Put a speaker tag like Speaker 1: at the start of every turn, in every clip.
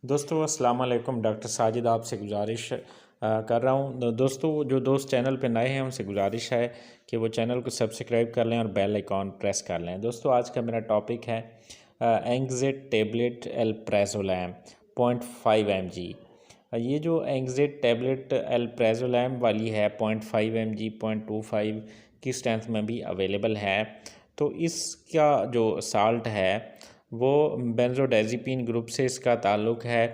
Speaker 1: दोस्तों अस्सलाम वालेकुम। डॉक्टर साजिद आपसे गुजारिश कर रहा हूँ। दोस्तों जो दोस्त चैनल पे नए हैं उनसे गुजारिश है कि वो चैनल को सब्सक्राइब कर लें और बेल आइकॉन प्रेस कर लें। दोस्तों आज का मेरा टॉपिक है एंग्जेट टेबलेट एल्प्राज़ोलैम 0.5 mg। ये जो एंग्जेट टेबलेट एल्प्राज़ोलैम वाली है 0.5 mg 0.25 की स्ट्रेंथ में भी अवेलेबल है। तो इसका जो साल्ट है वो बेंजोडाज़ेपीन ग्रुप से इसका ताल्लुक़ है,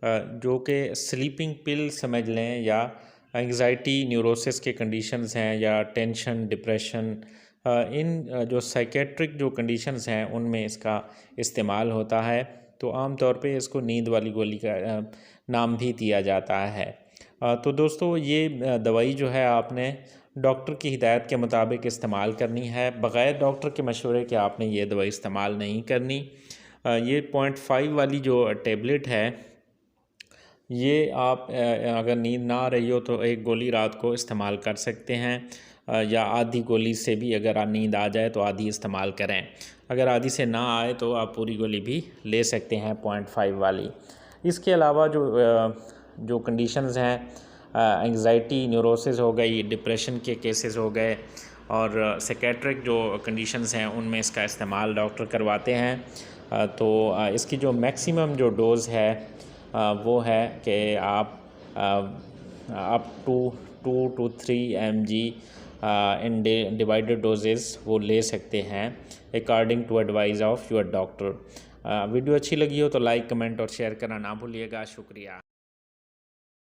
Speaker 1: जो कि स्लीपिंग पिल समझ लें या एंग्जाइटी न्यूरोसिस के कंडीशंस हैं या टेंशन डिप्रेशन, इन जो साइकेट्रिक जो कंडीशंस हैं उनमें इसका इस्तेमाल होता है। तो आम तौर पे इसको नींद वाली गोली का नाम भी दिया जाता है। तो दोस्तों ये दवाई जो है आपने डॉक्टर की हिदायत के मुताबिक इस्तेमाल करनी है, बग़ैर डॉक्टर के मशवरे के आपने ये दवाई इस्तेमाल नहीं करनी। ये 0.5 वाली जो टेबलेट है ये आप अगर नींद ना आ रही हो तो एक गोली रात को इस्तेमाल कर सकते हैं, या आधी गोली से भी अगर नींद आ जाए तो आधी इस्तेमाल करें। अगर आधी से ना आए तो आप पूरी गोली भी ले सकते हैं 0.5 वाली। इसके अलावा जो कंडीशंस हैं, एंग्जाइटी न्यूरोसिस हो गई, डिप्रेशन के केसेस हो गए और साइकेट्रिक जो कंडीशंस हैं उनमें इसका इस्तेमाल डॉक्टर करवाते हैं। तो इसकी जो मैक्सिमम जो डोज़ है वो है कि आप up to 2 to 3 mg in divided doses वो ले सकते हैं according to advice of your doctor. Video अच्छी लगी हो तो लाइक कमेंट और शेयर करना ना भूलिएगा। शुक्रिया।